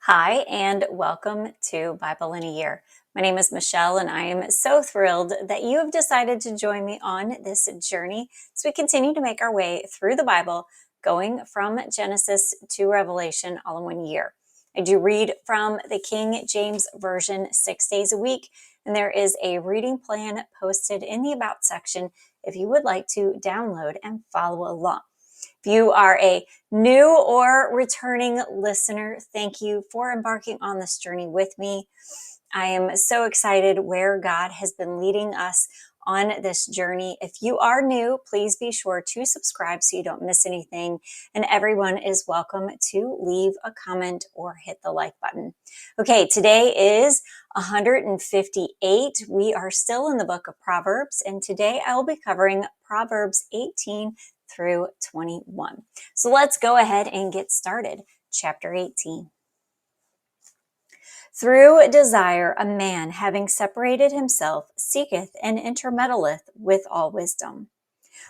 Hi, and welcome to Bible in a Year. My name is Michelle, and I am so thrilled that you have decided to join me on this journey as we continue to make our way through the Bible, going from Genesis to Revelation all in one year. I do read from the King James Version 6 days a week, and there is a reading plan posted in the About section if you would like to download and follow along. If you are a new or returning listener, thank you for embarking on this journey with me. I am so excited where God has been leading us on this journey. If you are new, please be sure to subscribe so you don't miss anything. And everyone is welcome to leave a comment or hit the like button. Okay, today is 158. We are still in the book of Proverbs, and today I will be covering Proverbs 18 through 21. So let's go ahead and get started. Chapter 18. Through desire, a man, having separated himself, seeketh and intermeddleth with all wisdom.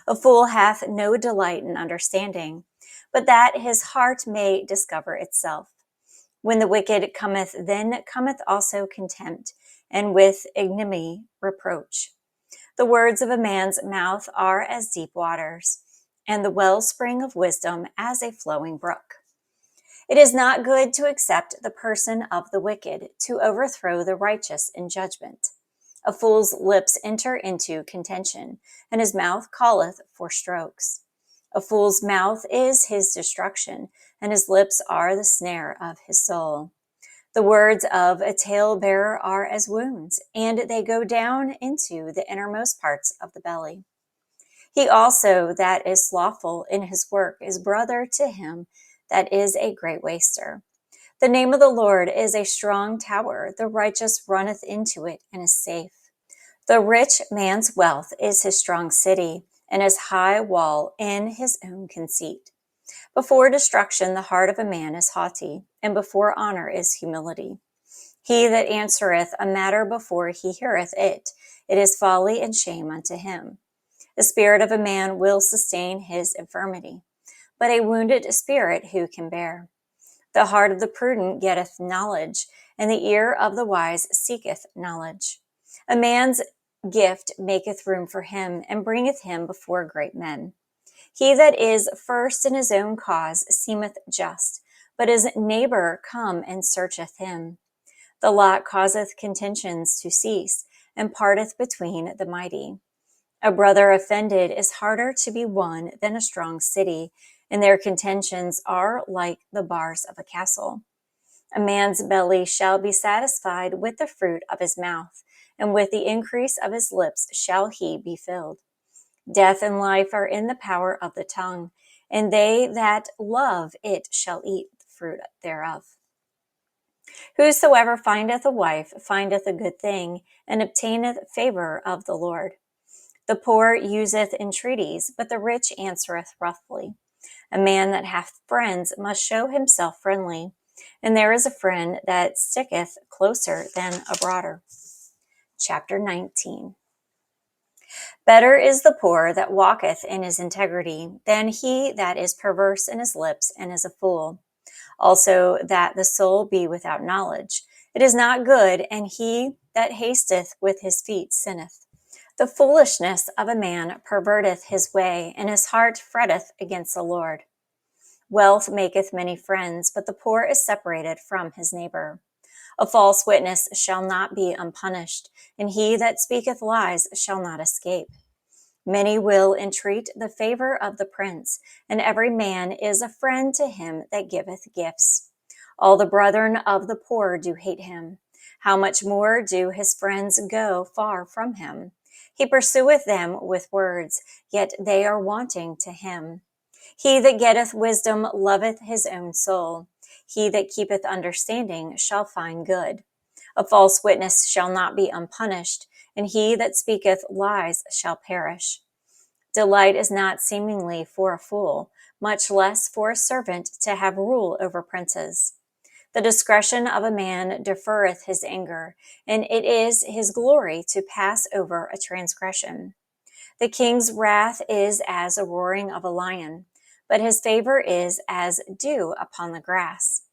A fool hath no delight in understanding, but that his heart may discover itself. When the wicked cometh, then cometh also contempt, and with ignominy reproach. The words of a man's mouth are as deep waters, and the wellspring of wisdom as a flowing brook. It is not good to accept the person of the wicked, to overthrow the righteous in judgment. A fool's lips enter into contention, and his mouth calleth for strokes. A fool's mouth is his destruction, and his lips are the snare of his soul. The words of a talebearer are as wounds, and they go down into the innermost parts of the belly. He also that is slothful in his work is brother to him that is a great waster. The name of the Lord is a strong tower. The righteous runneth into it and is safe. The rich man's wealth is his strong city, and his high wall in his own conceit. Before destruction the heart of a man is haughty, and before honor is humility. He that answereth a matter before he heareth it, it is folly and shame unto him. The spirit of a man will sustain his infirmity, but a wounded spirit who can bear? The heart of the prudent getteth knowledge, and the ear of the wise seeketh knowledge. A man's gift maketh room for him, and bringeth him before great men. He that is first in his own cause seemeth just, but his neighbor come and searcheth him. The lot causeth contentions to cease, and parteth between the mighty. A brother offended is harder to be won than a strong city, and their contentions are like the bars of a castle. A man's belly shall be satisfied with the fruit of his mouth, and with the increase of his lips shall he be filled. Death and life are in the power of the tongue, and they that love it shall eat the fruit thereof. Whosoever findeth a wife findeth a good thing, and obtaineth favor of the Lord. The poor useth entreaties, but the rich answereth roughly. A man that hath friends must show himself friendly, and there is a friend that sticketh closer than a brother. Chapter 19. Better is the poor that walketh in his integrity than he that is perverse in his lips and is a fool. Also that the soul be without knowledge. It is not good, and he that hasteth with his feet sinneth. The foolishness of a man perverteth his way, and his heart fretteth against the Lord. Wealth maketh many friends, but the poor is separated from his neighbor. A false witness shall not be unpunished, and he that speaketh lies shall not escape. Many will entreat the favor of the prince, and every man is a friend to him that giveth gifts. All the brethren of the poor do hate him. How much more do his friends go far from him? He pursueth them with words, yet they are wanting to him. He that getteth wisdom loveth his own soul. He that keepeth understanding shall find good. A false witness shall not be unpunished, and he that speaketh lies shall perish. Delight is not seemingly for a fool, much less for a servant to have rule over princes. The discretion of a man deferreth his anger, and it is his glory to pass over a transgression. The king's wrath is as a roaring of a lion, but his favor is as dew upon the grass.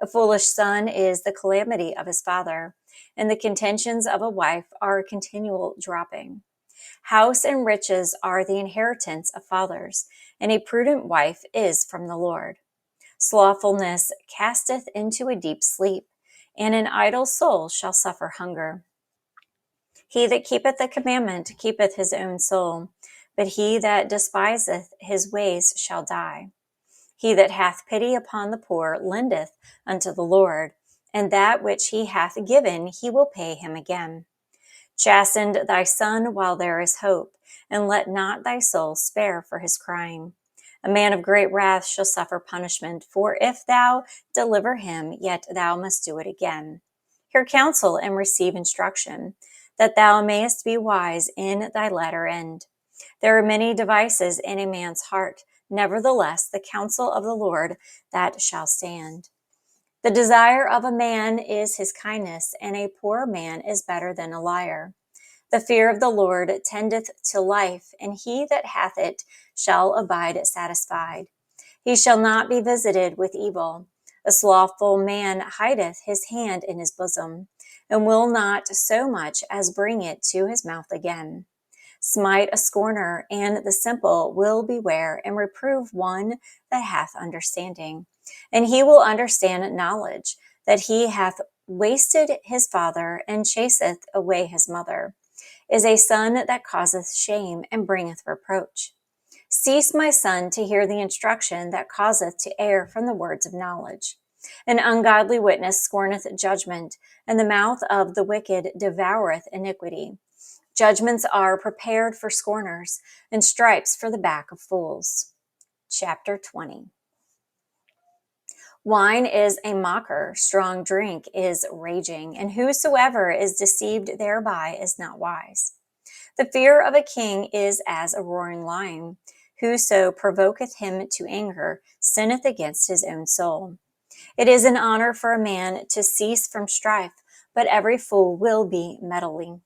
A foolish son is the calamity of his father, and the contentions of a wife are a continual dropping. House and riches are the inheritance of fathers, and a prudent wife is from the Lord. Slothfulness casteth into a deep sleep, and an idle soul shall suffer hunger. He that keepeth the commandment keepeth his own soul, but he that despiseth his ways shall die. He that hath pity upon the poor lendeth unto the Lord, and that which he hath given he will pay him again. Chasten thy son while there is hope, and let not thy soul spare for his crying. A man of great wrath shall suffer punishment, for if thou deliver him, yet thou must do it again. Hear counsel and receive instruction, that thou mayest be wise in thy latter end. There are many devices in a man's heart, nevertheless the counsel of the Lord that shall stand. The desire of a man is his kindness, and a poor man is better than a liar. The fear of the Lord tendeth to life, and he that hath it shall abide satisfied. He shall not be visited with evil. A slothful man hideth his hand in his bosom, and will not so much as bring it to his mouth again. Smite a scorner, and the simple will beware, and reprove one that hath understanding. And he will understand knowledge, that he hath wasted his father, and chaseth away his mother, is a son that causeth shame, and bringeth reproach. Cease, my son, to hear the instruction that causeth to err from the words of knowledge. An ungodly witness scorneth judgment, and the mouth of the wicked devoureth iniquity. Judgments are prepared for scorners, and stripes for the back of fools. Chapter 20. Wine is a mocker, strong drink is raging, and whosoever is deceived thereby is not wise. The fear of a king is as a roaring lion. Whoso provoketh him to anger sinneth against his own soul. It is an honor for a man to cease from strife, but every fool will be meddling.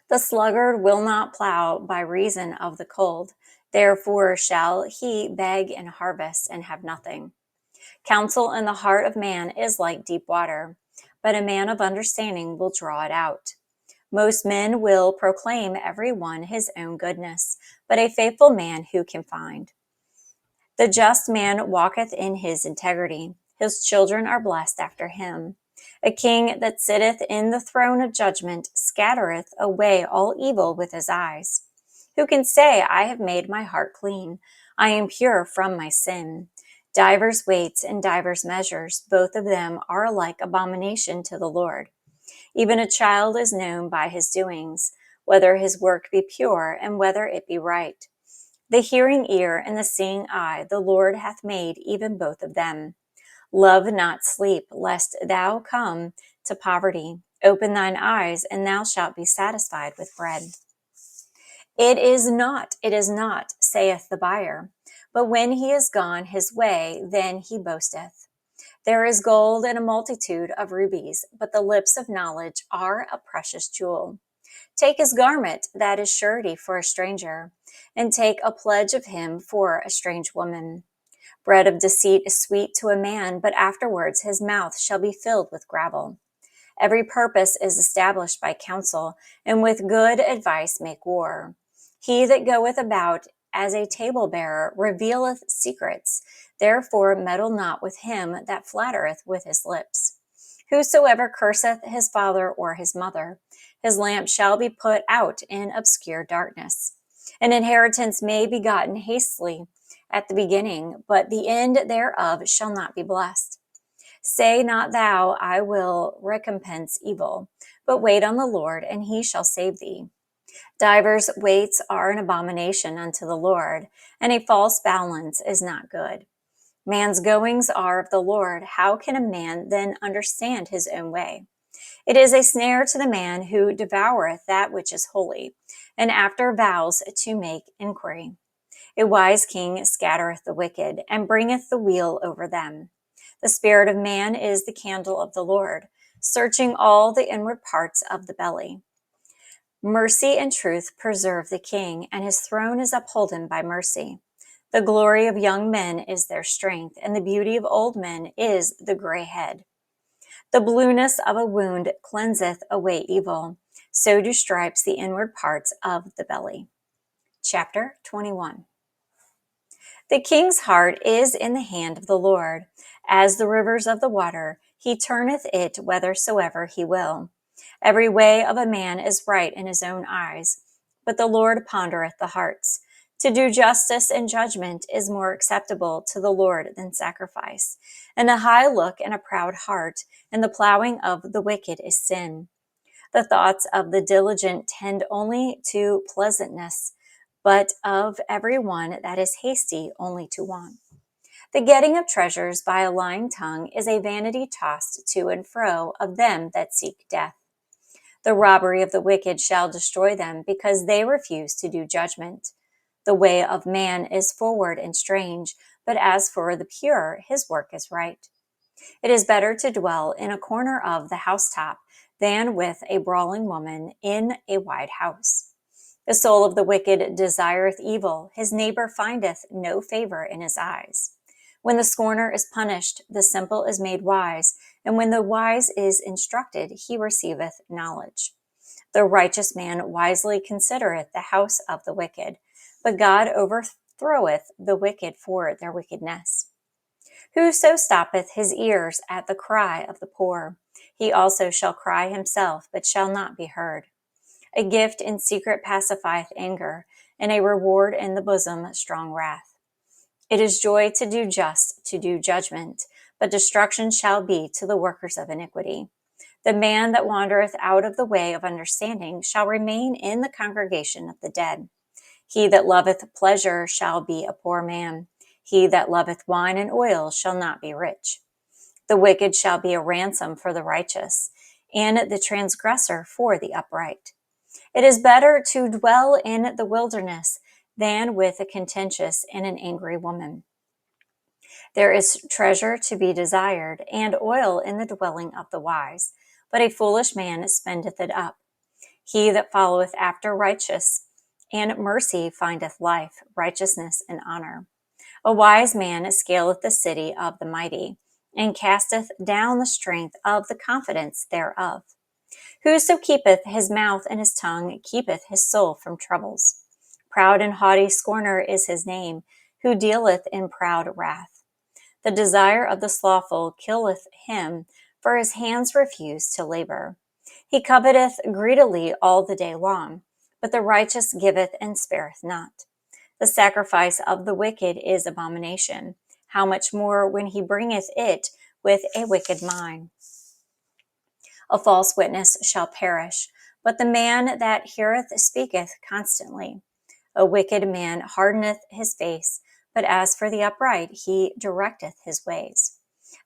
The sluggard will not plow by reason of the cold, therefore shall he beg and harvest and have nothing. Counsel in the heart of man is like deep water, but a man of understanding will draw it out. Most men will proclaim every one his own goodness, but a faithful man who can find? The just man walketh in his integrity. His children are blessed after him. A king that sitteth in the throne of judgment scattereth away all evil with his eyes. Who can say, I have made my heart clean, I am pure from my sin? Divers weights and divers measures, both of them are alike abomination to the Lord. Even a child is known by his doings, whether his work be pure and whether it be right. The hearing ear and the seeing eye the Lord hath made, even both of them. Love not sleep, lest thou come to poverty. Open thine eyes, and thou shalt be satisfied with bread. It is not, saith the buyer. But when he is gone his way, then he boasteth. There is gold in a multitude of rubies, but the lips of knowledge are a precious jewel. Take his garment, that is surety for a stranger, and take a pledge of him for a strange woman. Bread of deceit is sweet to a man, but afterwards his mouth shall be filled with gravel. Every purpose is established by counsel, and with good advice make war. He that goeth about as a table-bearer revealeth secrets. Therefore meddle not with him that flattereth with his lips. Whosoever curseth his father or his mother, his lamp shall be put out in obscure darkness. An inheritance may be gotten hastily at the beginning, but the end thereof shall not be blessed. Say not thou, I will recompense evil, but wait on the Lord, and he shall save thee. Divers weights are an abomination unto the Lord, and a false balance is not good. Man's goings are of the Lord. How can a man then understand his own way? It is a snare to the man who devoureth that which is holy, and after vows to make inquiry. A wise king scattereth the wicked, and bringeth the weal over them. The spirit of man is the candle of the Lord, searching all the inward parts of the belly. Mercy and truth preserve the king, and his throne is upholden by mercy. The glory of young men is their strength, and the beauty of old men is the gray head. The blueness of a wound cleanseth away evil, so do stripes the inward parts of the belly. Chapter 21. The king's heart is in the hand of the Lord. As the rivers of the water, he turneth it whithersoever he will. Every way of a man is right in his own eyes, but the Lord pondereth the hearts. To do justice and judgment is more acceptable to the Lord than sacrifice. And a high look and a proud heart, and the plowing of the wicked is sin. The thoughts of the diligent tend only to pleasantness, but of every one that is hasty only to want. The getting of treasures by a lying tongue is a vanity tossed to and fro of them that seek death. The robbery of the wicked shall destroy them, because they refuse to do judgment. The way of man is forward and strange, but as for the pure, his work is right. It is better to dwell in a corner of the housetop than with a brawling woman in a wide house. The soul of the wicked desireth evil, his neighbor findeth no favor in his eyes. When the scorner is punished, the simple is made wise, and when the wise is instructed, he receiveth knowledge. The righteous man wisely considereth the house of the wicked, but God overthroweth the wicked for their wickedness. Whoso stoppeth his ears at the cry of the poor, he also shall cry himself, but shall not be heard. A gift in secret pacifieth anger, and a reward in the bosom strong wrath. It is joy to do judgment, but destruction shall be to the workers of iniquity. The man that wandereth out of the way of understanding shall remain in the congregation of the dead. He that loveth pleasure shall be a poor man. He that loveth wine and oil shall not be rich. The wicked shall be a ransom for the righteous, and the transgressor for the upright. It is better to dwell in the wilderness than with a contentious and an angry woman. There is treasure to be desired, and oil in the dwelling of the wise, but a foolish man spendeth it up. He that followeth after righteous and mercy findeth life, righteousness, and honor. A wise man scaleth the city of the mighty, and casteth down the strength of the confidence thereof. Whoso keepeth his mouth and his tongue keepeth his soul from troubles. Proud and haughty scorner is his name, who dealeth in proud wrath. The desire of the slothful killeth him, for his hands refuse to labor. He coveteth greedily all the day long, but the righteous giveth and spareth not. The sacrifice of the wicked is abomination. How much more when he bringeth it with a wicked mind? A false witness shall perish, but the man that heareth speaketh constantly. A wicked man hardeneth his face, but as for the upright, he directeth his ways.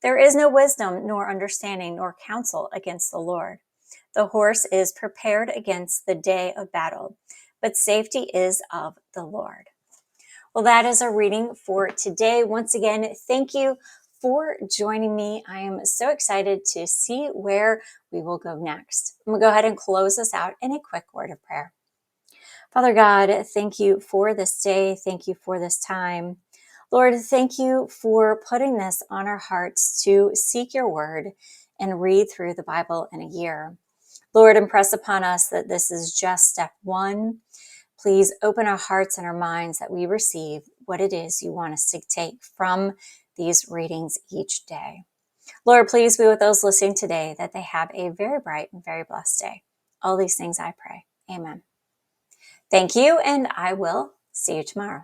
There is no wisdom, nor understanding, nor counsel against the Lord. The horse is prepared against the day of battle, but safety is of the Lord. Well, that is our reading for today. Once again, thank you for joining me. I am so excited to see where we will go next. I'm going to go ahead and close this out in a quick word of prayer. Father God, thank you for this day. Thank you for this time. Lord, thank you for putting this on our hearts to seek your word and read through the Bible in a year. Lord, impress upon us that this is just step one. Please open our hearts and our minds that we receive what it is you want us to take from these readings each day. Lord, please be with those listening today, that they have a very bright and very blessed day. All these things I pray. Amen. Thank you, and I will see you tomorrow.